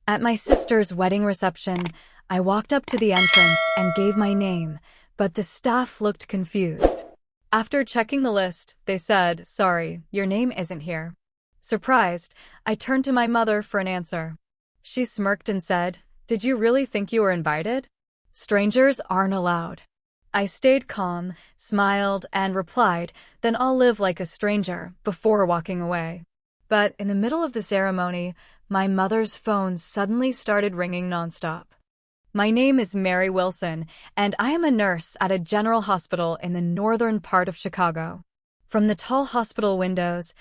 At my sister's wedding reception, I walked up to the entrance and gave my name, but the staff looked confused. After checking the list, they said, "Sorry, your name isn't here." Surprised, I turned to my mother for an answer. She smirked and said, "Did you really think you were invited? Strangers aren't allowed." I stayed calm, smiled, and replied, "Then I'll live like a stranger," before walking away. But in the middle of the ceremony, my mother's phone suddenly started ringing nonstop. My name is Mary Wilson, and I am a nurse at a general hospital in the northern part of Chicago. From the tall hospital windows,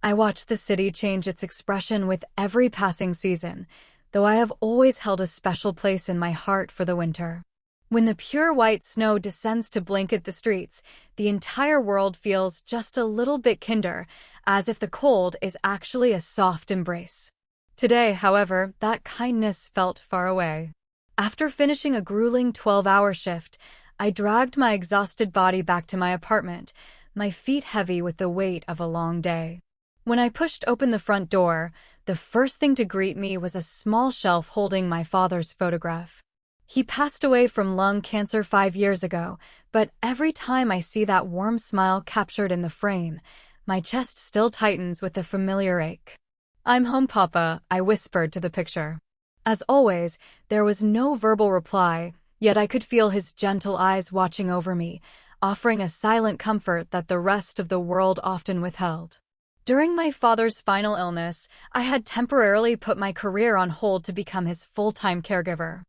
I watched the city change its expression with every passing season, though I have always held a special place in my heart for the winter. When the pure white snow descends to blanket the streets, the entire world feels just a little bit kinder, as if the cold is actually a soft embrace. Today, however, that kindness felt far away. After finishing a grueling 12-hour shift, I dragged my exhausted body back to my apartment, my feet heavy with the weight of a long day. When I pushed open the front door, the first thing to greet me was a small shelf holding my father's photograph. He passed away from lung cancer 5 years ago, but every time I see that warm smile captured in the frame, my chest still tightens with a familiar ache. "I'm home, Papa," I whispered to the picture. As always, there was no verbal reply, yet I could feel his gentle eyes watching over me, offering a silent comfort that the rest of the world often withheld. During my father's final illness, I had temporarily put my career on hold to become his full-time caregiver.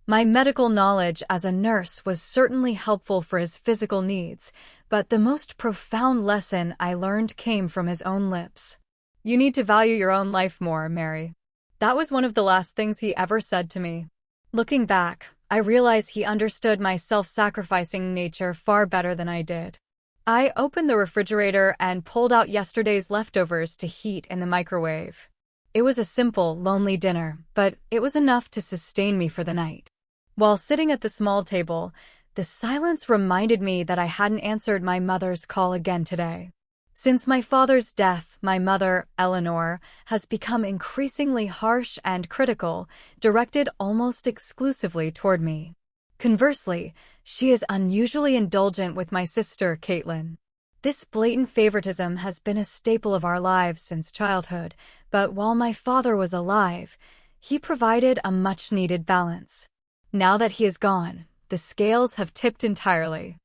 My medical knowledge as a nurse was certainly helpful for his physical needs, but the most profound lesson I learned came from his own lips. "You need to value your own life more, Mary." That was one of the last things he ever said to me. Looking back, I realize he understood my self-sacrificing nature far better than I did. I opened the refrigerator and pulled out yesterday's leftovers to heat in the microwave. It was a simple, lonely dinner, but it was enough to sustain me for the night. While sitting at the small table, the silence reminded me that I hadn't answered my mother's call again today. Since my father's death, my mother, Eleanor, has become increasingly harsh and critical, directed almost exclusively toward me. Conversely, she is unusually indulgent with my sister, Caitlin. This blatant favoritism has been a staple of our lives since childhood, but while my father was alive, he provided a much-needed balance. Now that he is gone, the scales have tipped entirely.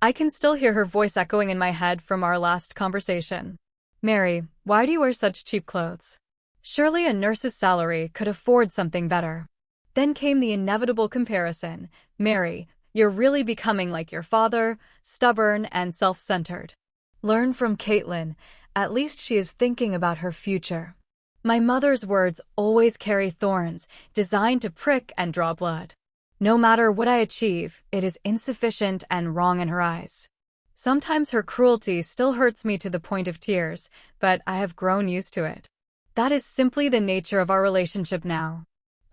I can still hear her voice echoing in my head from our last conversation. "Mary, why do you wear such cheap clothes? Surely a nurse's salary could afford something better." Then came the inevitable comparison. "Mary, you're really becoming like your father, stubborn and self-centered. Learn from Caitlin, at least she is thinking about her future." My mother's words always carry thorns, designed to prick and draw blood. No matter what I achieve, it is insufficient and wrong in her eyes. Sometimes her cruelty still hurts me to the point of tears, but I have grown used to it. That is simply the nature of our relationship now.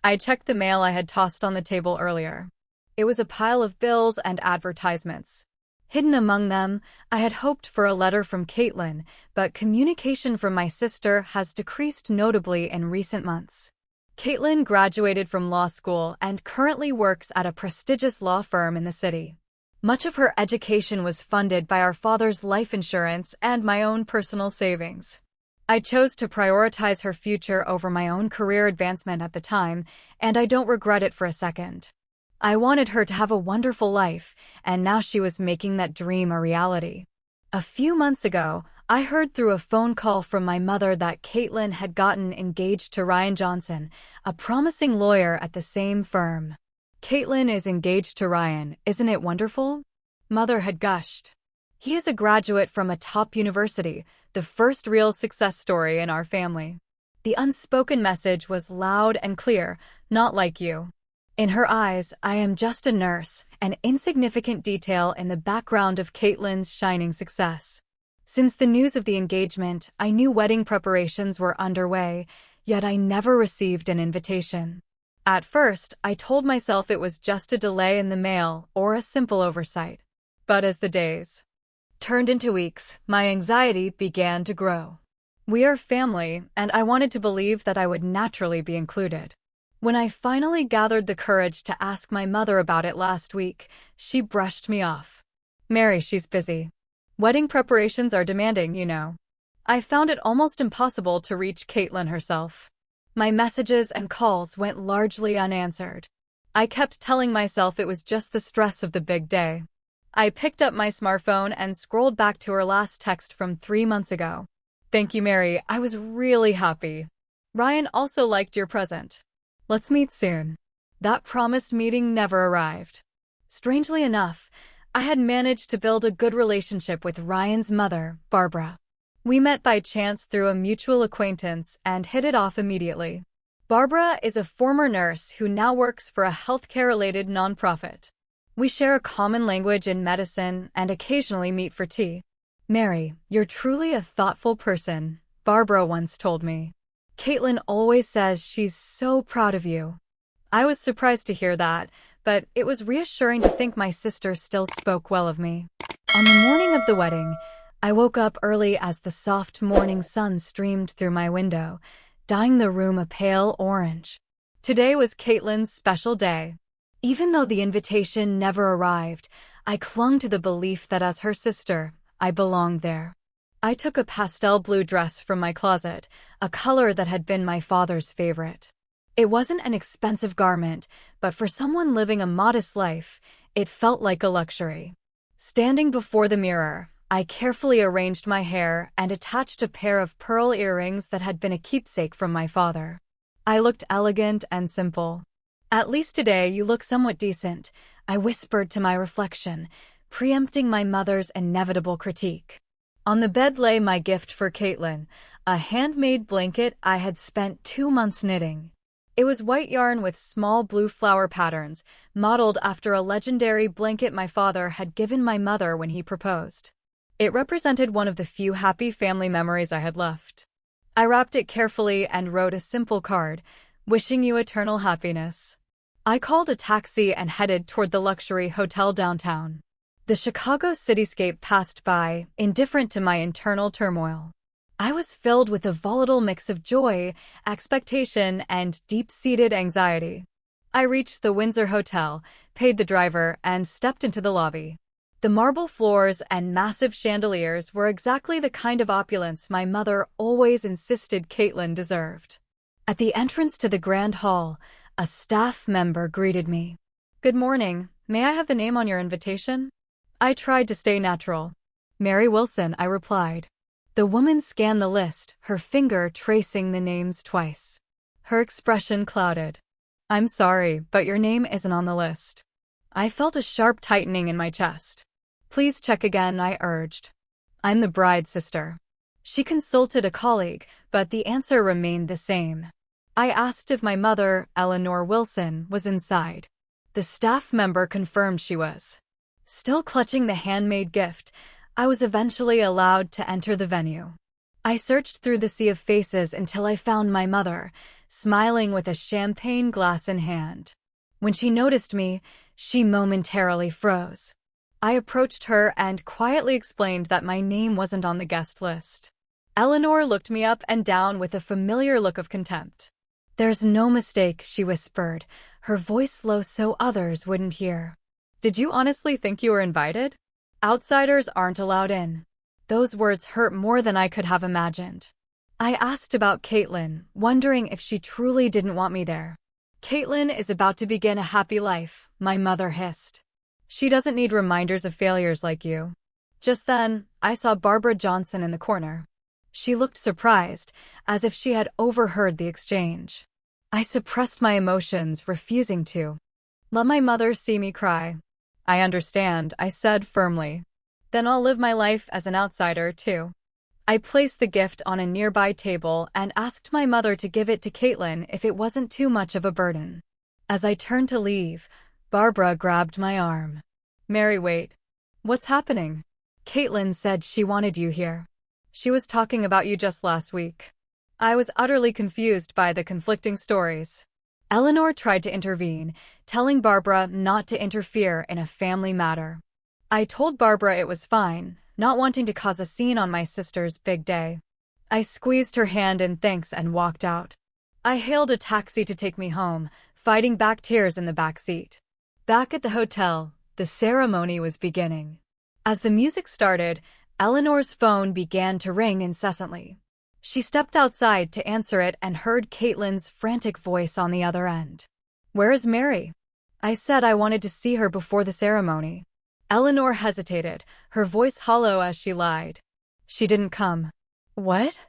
I checked the mail I had tossed on the table earlier. It was a pile of bills and advertisements. Hidden among them, I had hoped for a letter from Caitlin, but communication from my sister has decreased notably in recent months. Caitlin graduated from law school and currently works at a prestigious law firm in the city. Much of her education was funded by our father's life insurance and my own personal savings. I chose to prioritize her future over my own career advancement at the time, and I don't regret it for a second. I wanted her to have a wonderful life, and now she was making that dream a reality. A few months ago, I heard through a phone call from my mother that Caitlin had gotten engaged to Ryan Johnson, a promising lawyer at the same firm. "Caitlin is engaged to Ryan, isn't it wonderful?" Mother had gushed. "He is a graduate from a top university, the first real success story in our family." The unspoken message was loud and clear, "Not like you." In her eyes, I am just a nurse, an insignificant detail in the background of Caitlin's shining success. Since the news of the engagement, I knew wedding preparations were underway, yet I never received an invitation. At first, I told myself it was just a delay in the mail or a simple oversight. But as the days turned into weeks, my anxiety began to grow. We are family, and I wanted to believe that I would naturally be included. When I finally gathered the courage to ask my mother about it last week, she brushed me off. Mary, she's busy. Wedding preparations are demanding, you know. I found it almost impossible to reach Caitlin herself. My messages and calls went largely unanswered. I kept telling myself it was just the stress of the big day. I picked up my smartphone and scrolled back to her last text from 3 months ago. Thank you, Mary. I was really happy. Ryan also liked your present. Let's meet soon. That promised meeting never arrived. Strangely enough, I had managed to build a good relationship with Ryan's mother, Barbara. We met by chance through a mutual acquaintance and hit it off immediately. Barbara is a former nurse who now works for a healthcare-related nonprofit. We share a common language in medicine and occasionally meet for tea. Mary, you're truly a thoughtful person, Barbara once told me. Caitlin always says she's so proud of you. I was surprised to hear that, but it was reassuring to think my sister still spoke well of me. On the morning of the wedding, I woke up early as the soft morning sun streamed through my window, dyeing the room a pale orange. Today was Caitlin's special day. Even though the invitation never arrived, I clung to the belief that as her sister, I belonged there. I took a pastel blue dress from my closet, a color that had been my father's favorite. It wasn't an expensive garment, but for someone living a modest life, it felt like a luxury. Standing before the mirror, I carefully arranged my hair and attached a pair of pearl earrings that had been a keepsake from my father. I looked elegant and simple. At least today you look somewhat decent, I whispered to my reflection, preempting my mother's inevitable critique. On the bed lay my gift for Caitlin, a handmade blanket I had spent 2 months knitting. It was white yarn with small blue flower patterns, modeled after a legendary blanket my father had given my mother when he proposed. It represented one of the few happy family memories I had left. I wrapped it carefully and wrote a simple card, wishing you eternal happiness. I called a taxi and headed toward the luxury hotel downtown. The Chicago cityscape passed by, indifferent to my internal turmoil. I was filled with a volatile mix of joy, expectation, and deep-seated anxiety. I reached the Windsor Hotel, paid the driver, and stepped into the lobby. The marble floors and massive chandeliers were exactly the kind of opulence my mother always insisted Caitlin deserved. At the entrance to the grand hall, a staff member greeted me. Good morning. May I have the name on your invitation? I tried to stay natural. Mary Wilson, I replied. The woman scanned the list, her finger tracing the names twice. Her expression clouded. I'm sorry, but your name isn't on the list. I felt a sharp tightening in my chest. Please check again, I urged. I'm the bride's sister. She consulted a colleague, but the answer remained the same. I asked if my mother, Eleanor Wilson, was inside. The staff member confirmed she was. Still clutching the handmade gift, I was eventually allowed to enter the venue. I searched through the sea of faces until I found my mother, smiling with a champagne glass in hand. When she noticed me, she momentarily froze. I approached her and quietly explained that my name wasn't on the guest list. Eleanor looked me up and down with a familiar look of contempt. There's no mistake, she whispered, her voice low so others wouldn't hear. Did you honestly think you were invited? Outsiders aren't allowed in. Those words hurt more than I could have imagined. I asked about Caitlin, wondering if she truly didn't want me there. Caitlin is about to begin a happy life, my mother hissed. She doesn't need reminders of failures like you. Just then, I saw Barbara Johnson in the corner. She looked surprised, as if she had overheard the exchange. I suppressed my emotions, refusing to let my mother see me cry. I understand, I said firmly. Then I'll live my life as an outsider, too. I placed the gift on a nearby table and asked my mother to give it to Caitlin if it wasn't too much of a burden. As I turned to leave, Barbara grabbed my arm. Mary, wait. What's happening? Caitlin said she wanted you here. She was talking about you just last week. I was utterly confused by the conflicting stories. Eleanor tried to intervene, telling Barbara not to interfere in a family matter. I told Barbara it was fine, not wanting to cause a scene on my sister's big day. I squeezed her hand in thanks and walked out. I hailed a taxi to take me home, fighting back tears in the back seat. Back at the hotel, the ceremony was beginning. As the music started, Eleanor's phone began to ring incessantly. She stepped outside to answer it and heard Caitlin's frantic voice on the other end. "Where is Mary?" I said I wanted to see her before the ceremony. Eleanor hesitated, her voice hollow as she lied. "She didn't come." "What?"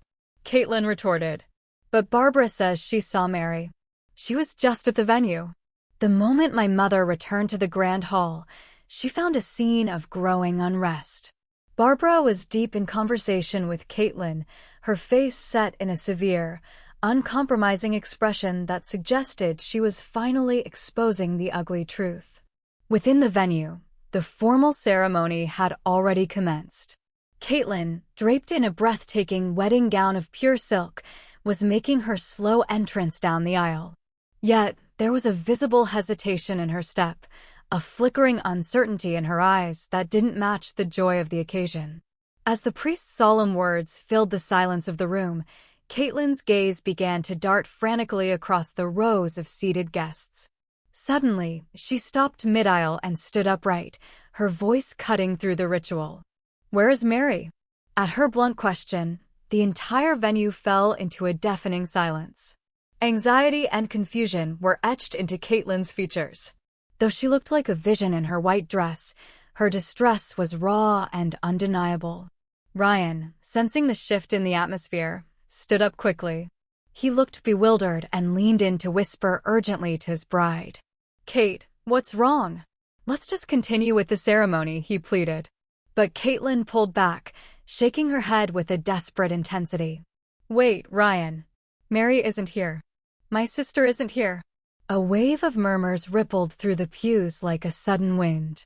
Caitlin retorted. "But Barbara says she saw Mary. She was just at the venue." The moment my mother returned to the grand hall, she found a scene of growing unrest. Barbara was deep in conversation with Caitlin, her face set in a severe, uncompromising expression that suggested she was finally exposing the ugly truth. Within the venue, the formal ceremony had already commenced. Caitlin, draped in a breathtaking wedding gown of pure silk, was making her slow entrance down the aisle. Yet, there was a visible hesitation in her step, a flickering uncertainty in her eyes that didn't match the joy of the occasion. As the priest's solemn words filled the silence of the room, Caitlin's gaze began to dart frantically across the rows of seated guests. Suddenly, she stopped mid-aisle and stood upright, her voice cutting through the ritual. "Where is Mary?" At her blunt question, the entire venue fell into a deafening silence. Anxiety and confusion were etched into Caitlin's features. Though she looked like a vision in her white dress, her distress was raw and undeniable. Ryan, sensing the shift in the atmosphere, stood up quickly. He looked bewildered and leaned in to whisper urgently to his bride. "Kate, what's wrong? Let's just continue with the ceremony," he pleaded. But Caitlin pulled back, shaking her head with a desperate intensity. "Wait, Ryan. Mary isn't here. My sister isn't here." A wave of murmurs rippled through the pews like a sudden wind.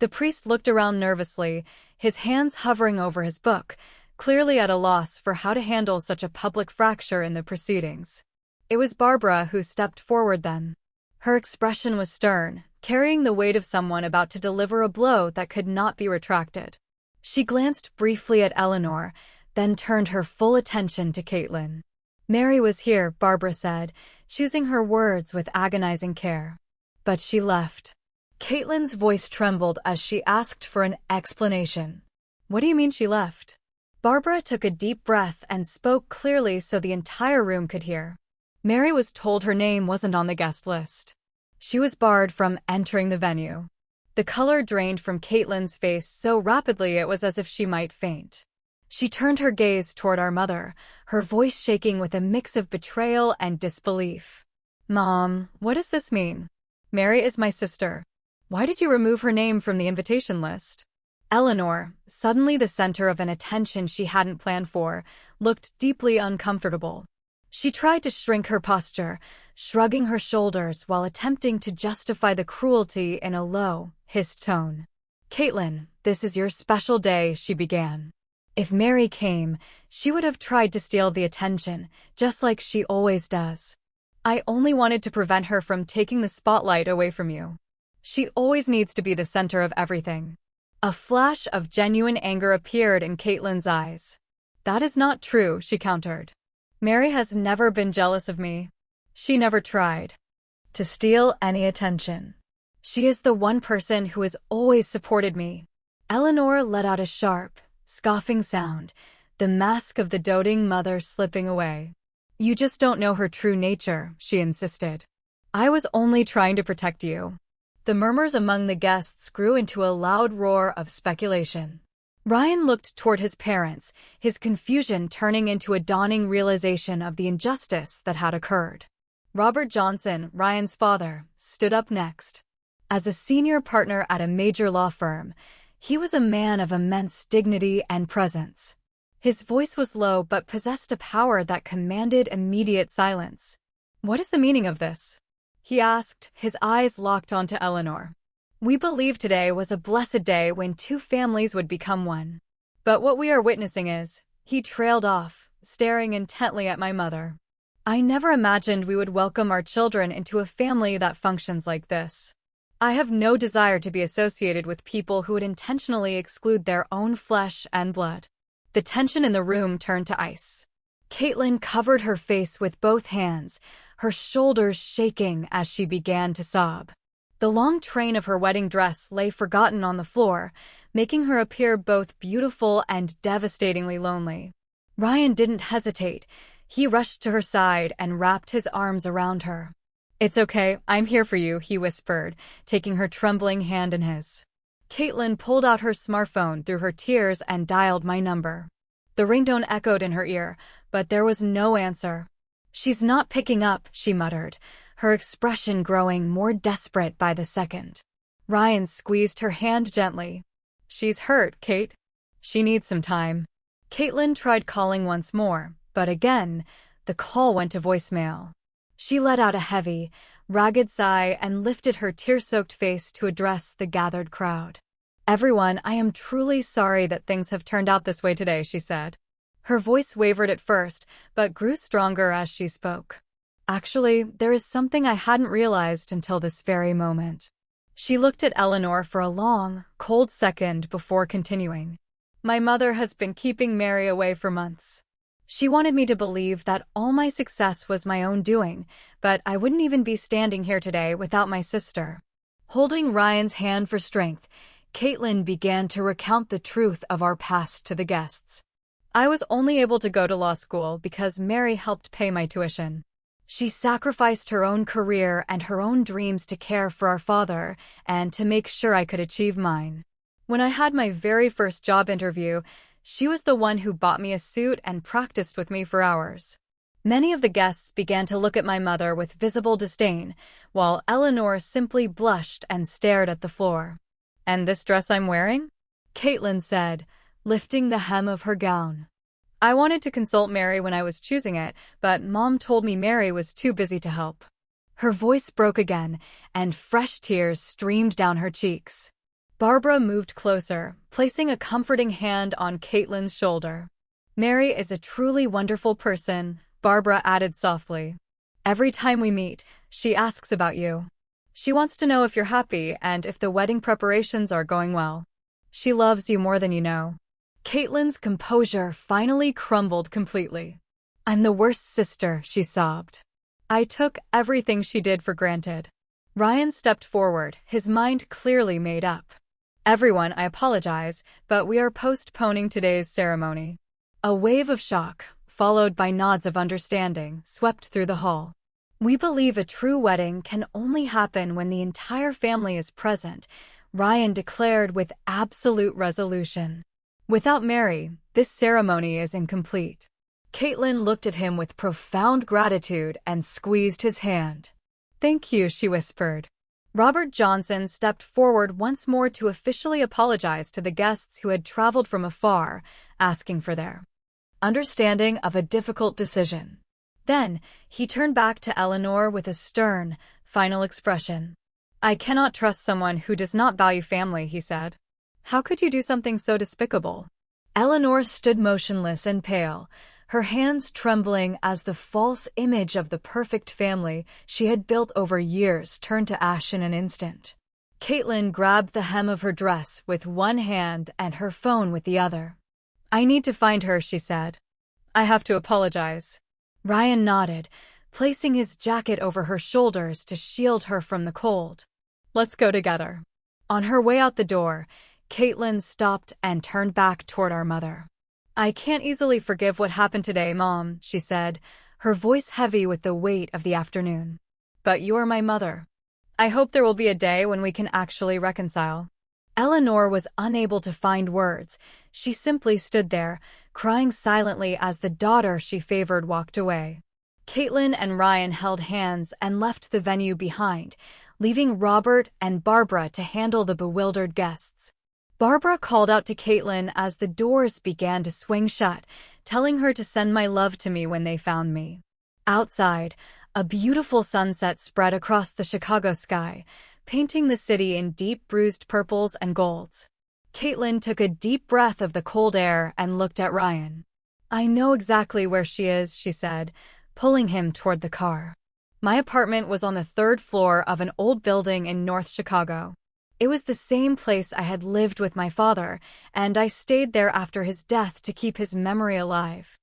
The priest looked around nervously, his hands hovering over his book, clearly at a loss for how to handle such a public fracture in the proceedings. It was Barbara who stepped forward then. Her expression was stern, carrying the weight of someone about to deliver a blow that could not be retracted. She glanced briefly at Eleanor, then turned her full attention to Caitlin. "Mary was here," Barbara said, choosing her words with agonizing care. "But she left." Caitlin's voice trembled as she asked for an explanation. "What do you mean she left?" Barbara took a deep breath and spoke clearly so the entire room could hear. "Mary was told her name wasn't on the guest list. She was barred from entering the venue." The color drained from Caitlin's face so rapidly it was as if she might faint. She turned her gaze toward our mother, her voice shaking with a mix of betrayal and disbelief. "Mom, what does this mean? Mary is my sister. Why did you remove her name from the invitation list?" Eleanor, suddenly the center of an attention she hadn't planned for, looked deeply uncomfortable. She tried to shrink her posture, shrugging her shoulders while attempting to justify the cruelty in a low, hissed tone. "Caitlin, this is your special day," she began. "If Mary came, she would have tried to steal the attention, just like she always does. I only wanted to prevent her from taking the spotlight away from you. She always needs to be the center of everything." A flash of genuine anger appeared in Caitlin's eyes. "That is not true," she countered. "Mary has never been jealous of me. She never tried to steal any attention. She is the one person who has always supported me." Eleanor let out a sharp, scoffing sound, the mask of the doting mother slipping away. "You just don't know her true nature," she insisted. "I was only trying to protect you." The murmurs among the guests grew into a loud roar of speculation. Ryan looked toward his parents, his confusion turning into a dawning realization of the injustice that had occurred. Robert Johnson, Ryan's father, stood up next. As a senior partner at a major law firm, he was a man of immense dignity and presence. His voice was low but possessed a power that commanded immediate silence. "What is the meaning of this?" he asked, his eyes locked onto Eleanor. "We believed today was a blessed day when two families would become one. But what we are witnessing is," he trailed off, staring intently at my mother. "I never imagined we would welcome our children into a family that functions like this. I have no desire to be associated with people who would intentionally exclude their own flesh and blood." The tension in the room turned to ice. Caitlin covered her face with both hands, her shoulders shaking as she began to sob. The long train of her wedding dress lay forgotten on the floor, making her appear both beautiful and devastatingly lonely. Ryan didn't hesitate. He rushed to her side and wrapped his arms around her. "It's okay, I'm here for you," he whispered, taking her trembling hand in his. Caitlin pulled out her smartphone through her tears and dialed my number. The ringtone echoed in her ear, but there was no answer. "She's not picking up," she muttered, her expression growing more desperate by the second. Ryan squeezed her hand gently. "She's hurt, Kate. She needs some time." Caitlin tried calling once more, but again, the call went to voicemail. She let out a heavy, ragged sigh and lifted her tear-soaked face to address the gathered crowd. "Everyone, I am truly sorry that things have turned out this way today," she said. Her voice wavered at first, but grew stronger as she spoke. "Actually, there is something I hadn't realized until this very moment." She looked at Eleanor for a long, cold second before continuing. "My mother has been keeping Mary away for months. She wanted me to believe that all my success was my own doing, but I wouldn't even be standing here today without my sister." Holding Ryan's hand for strength, Caitlin began to recount the truth of our past to the guests. "I was only able to go to law school because Mary helped pay my tuition. She sacrificed her own career and her own dreams to care for our father and to make sure I could achieve mine. When I had my very first job interview, she was the one who bought me a suit and practiced with me for hours." Many of the guests began to look at my mother with visible disdain, while Eleanor simply blushed and stared at the floor. "And this dress I'm wearing?" Caitlin said, lifting the hem of her gown. "I wanted to consult Mary when I was choosing it, but Mom told me Mary was too busy to help." Her voice broke again, and fresh tears streamed down her cheeks. Barbara moved closer, placing a comforting hand on Caitlin's shoulder. "Mary is a truly wonderful person," Barbara added softly. "Every time we meet, she asks about you. She wants to know if you're happy and if the wedding preparations are going well. She loves you more than you know." Caitlin's composure finally crumbled completely. "I'm the worst sister," she sobbed. "I took everything she did for granted." Ryan stepped forward, his mind clearly made up. "Everyone, I apologize, but we are postponing today's ceremony." A wave of shock, followed by nods of understanding, swept through the hall. "We believe a true wedding can only happen when the entire family is present," Ryan declared with absolute resolution. "Without Mary, this ceremony is incomplete." Caitlin looked at him with profound gratitude and squeezed his hand. "Thank you," she whispered. Robert Johnson stepped forward once more to officially apologize to the guests who had traveled from afar, asking for their understanding of a difficult decision. Then, he turned back to Eleanor with a stern, final expression. "I cannot trust someone who does not value family," he said. "How could you do something so despicable?" Eleanor stood motionless and pale, her hands trembling as the false image of the perfect family she had built over years turned to ash in an instant. Caitlin grabbed the hem of her dress with one hand and her phone with the other. "I need to find her," she said. "I have to apologize." Ryan nodded, placing his jacket over her shoulders to shield her from the cold. "Let's go together." On her way out the door, Caitlin stopped and turned back toward our mother. "I can't easily forgive what happened today, Mom," she said, her voice heavy with the weight of the afternoon. "But you are my mother. I hope there will be a day when we can actually reconcile." Eleanor was unable to find words. She simply stood there, crying silently as the daughter she favored walked away. Caitlin and Ryan held hands and left the venue behind, leaving Robert and Barbara to handle the bewildered guests. Barbara called out to Caitlin as the doors began to swing shut, telling her to send my love to me when they found me. Outside, a beautiful sunset spread across the Chicago sky, painting the city in deep bruised purples and golds. Caitlin took a deep breath of the cold air and looked at Ryan. "I know exactly where she is," she said, pulling him toward the car. "My apartment was on the third floor of an old building in North Chicago. It was the same place I had lived with my father, and I stayed there after his death to keep his memory alive.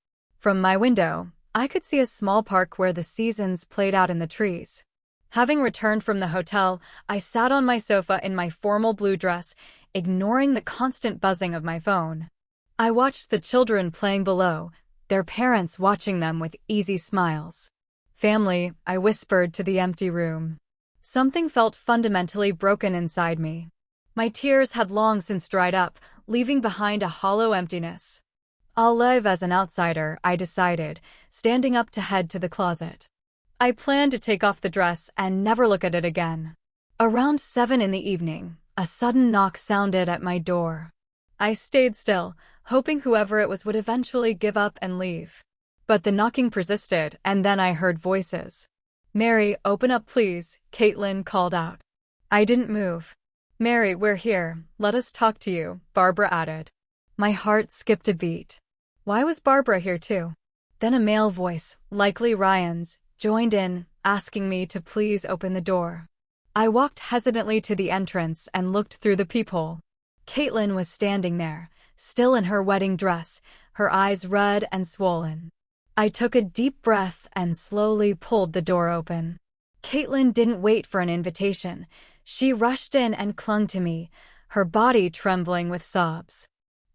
From my window, I could see a small park where the seasons played out in the trees. Having returned from the hotel, I sat on my sofa in my formal blue dress, ignoring the constant buzzing of my phone. I watched the children playing below, their parents watching them with easy smiles. Family, I whispered to the empty room. Something felt fundamentally broken inside me. My tears had long since dried up, leaving behind a hollow emptiness. I'll live as an outsider, I decided, standing up to head to the closet. I planned to take off the dress and never look at it again. Around 7 in the evening, a sudden knock sounded at my door. I stayed still, hoping whoever it was would eventually give up and leave. But the knocking persisted, and then I heard voices. "Mary, open up please," Caitlin called out. I didn't move. "Mary, we're here. Let us talk to you," Barbara added. My heart skipped a beat. Why was Barbara here too? Then a male voice, likely Ryan's, joined in, asking me to please open the door. I walked hesitantly to the entrance and looked through the peephole. Caitlin was standing there, still in her wedding dress, her eyes red and swollen. I took a deep breath and slowly pulled the door open. Caitlin didn't wait for an invitation. She rushed in and clung to me, her body trembling with sobs.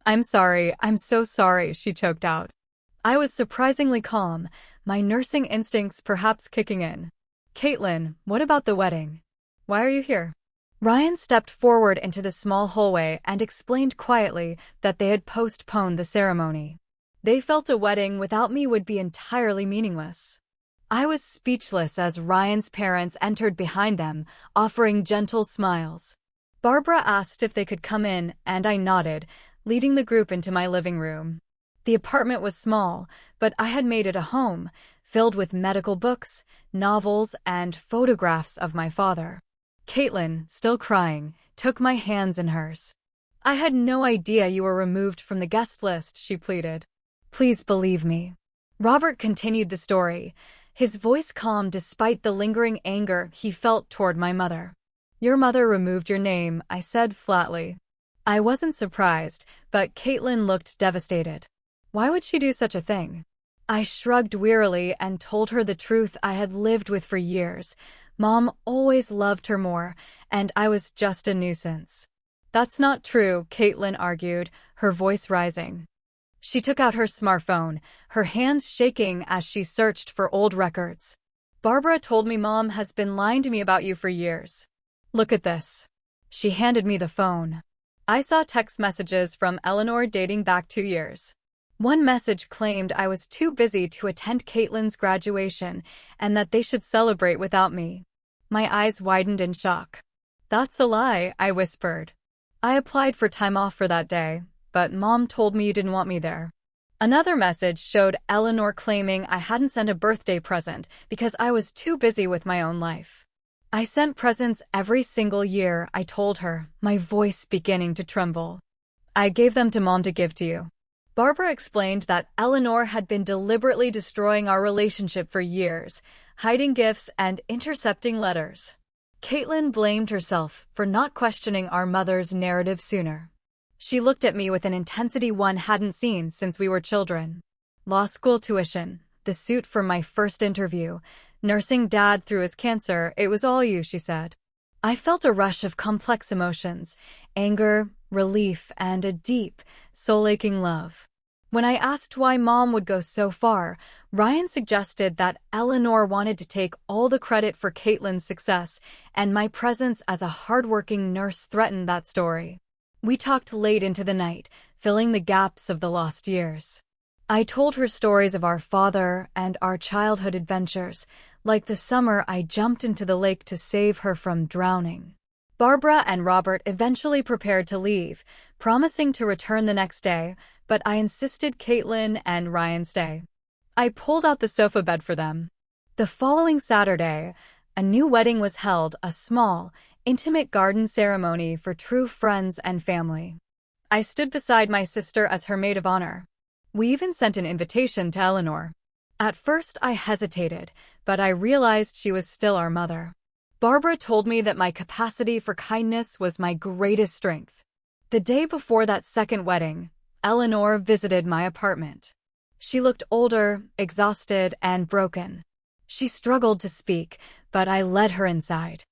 I'm so sorry," she choked out. I was surprisingly calm, my nursing instincts perhaps kicking in. "Caitlin, what about the wedding? Why are you here?" Ryan stepped forward into the small hallway and explained quietly that they had postponed the ceremony. They felt a wedding without me would be entirely meaningless. I was speechless as Ryan's parents entered behind them, offering gentle smiles. Barbara asked if they could come in, and I nodded, leading the group into my living room. The apartment was small, but I had made it a home, filled with medical books, novels, and photographs of my father. Caitlin, still crying, took my hands in hers. "I had no idea you were removed from the guest list," she pleaded. "Please believe me." Robert continued the story, his voice calm despite the lingering anger he felt toward my mother. "Your mother removed your name," I said flatly. I wasn't surprised, but Caitlin looked devastated. Why would she do such a thing? I shrugged wearily and told her the truth I had lived with for years. Mom always loved her more, and I was just a nuisance. "That's not true," Caitlin argued, her voice rising. She took out her smartphone, her hands shaking as she searched for old records. "Barbara told me Mom has been lying to me about you for years. Look at this." She handed me the phone. I saw text messages from Eleanor dating back 2 years. One message claimed I was too busy to attend Caitlin's graduation and that they should celebrate without me. My eyes widened in shock. "That's a lie," I whispered. "I applied for time off for that day, but Mom told me you didn't want me there." Another message showed Eleanor claiming I hadn't sent a birthday present because I was too busy with my own life. "I sent presents every single year," I told her, my voice beginning to tremble. "I gave them to Mom to give to you." Barbara explained that Eleanor had been deliberately destroying our relationship for years, hiding gifts and intercepting letters. Caitlin blamed herself for not questioning our mother's narrative sooner. She looked at me with an intensity one hadn't seen since we were children. Law school tuition, the suit for my first interview, nursing Dad through his cancer, it was all you, she said. I felt a rush of complex emotions, anger, relief, and a deep, soul-aching love. When I asked why Mom would go so far, Ryan suggested that Eleanor wanted to take all the credit for Caitlin's success, and my presence as a hardworking nurse threatened that story. We talked late into the night, filling the gaps of the lost years. I told her stories of our father and our childhood adventures, like the summer I jumped into the lake to save her from drowning. Barbara and Robert eventually prepared to leave, promising to return the next day, but I insisted Caitlin and Ryan stay. I pulled out the sofa bed for them. The following Saturday, a new wedding was held, a small, intimate garden ceremony for true friends and family. I stood beside my sister as her maid of honor. We even sent an invitation to Eleanor. At first I hesitated, but I realized she was still our mother. Barbara told me that my capacity for kindness was my greatest strength. The day before that second wedding, Eleanor visited my apartment. She looked older, exhausted, and broken. She struggled to speak, but I led her inside.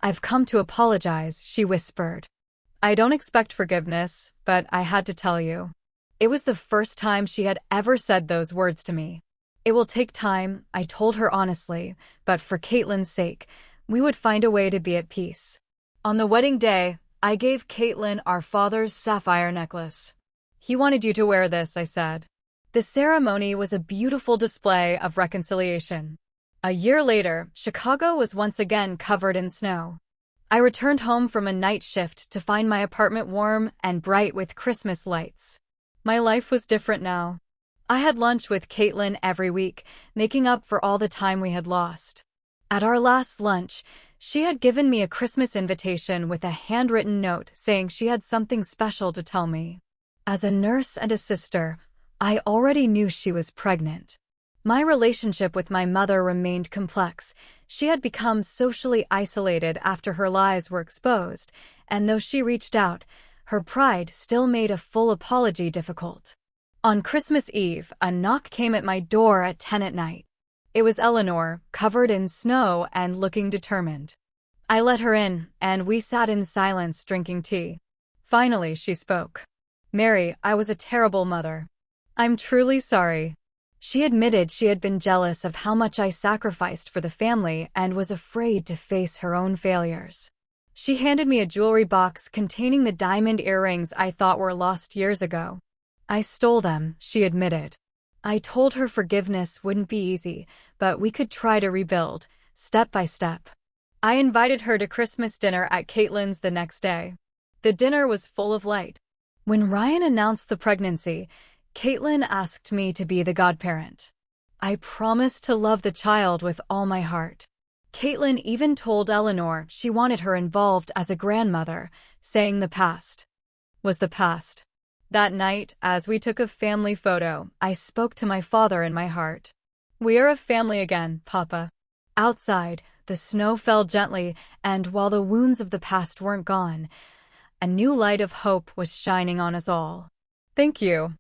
"I've come to apologize," she whispered. "I don't expect forgiveness, but I had to tell you." It was the first time she had ever said those words to me. "It will take time," I told her honestly, "but for Caitlin's sake, we would find a way to be at peace." On the wedding day, I gave Caitlin our father's sapphire necklace. "He wanted you to wear this," I said. The ceremony was a beautiful display of reconciliation. A year later, Chicago was once again covered in snow. I returned home from a night shift to find my apartment warm and bright with Christmas lights. My life was different now. I had lunch with Caitlin every week, making up for all the time we had lost. At our last lunch, she had given me a Christmas invitation with a handwritten note saying she had something special to tell me. As a nurse and a sister, I already knew she was pregnant. My relationship with my mother remained complex. She had become socially isolated after her lies were exposed, and though she reached out, her pride still made a full apology difficult. On Christmas Eve, a knock came at my door at 10 at night. It was Eleanor, covered in snow and looking determined. I let her in, and we sat in silence drinking tea. Finally, she spoke. "Mary, I was a terrible mother. I'm truly sorry." She admitted she had been jealous of how much I sacrificed for the family and was afraid to face her own failures. She handed me a jewelry box containing the diamond earrings I thought were lost years ago. "I stole them," she admitted. I told her forgiveness wouldn't be easy, but we could try to rebuild, step by step. I invited her to Christmas dinner at Caitlin's the next day. The dinner was full of light. When Ryan announced the pregnancy, Caitlin asked me to be the godparent. I promised to love the child with all my heart. Caitlin even told Eleanor she wanted her involved as a grandmother, saying the past was the past. That night, as we took a family photo, I spoke to my father in my heart. "We are a family again, Papa." Outside, the snow fell gently, and while the wounds of the past weren't gone, a new light of hope was shining on us all. Thank you.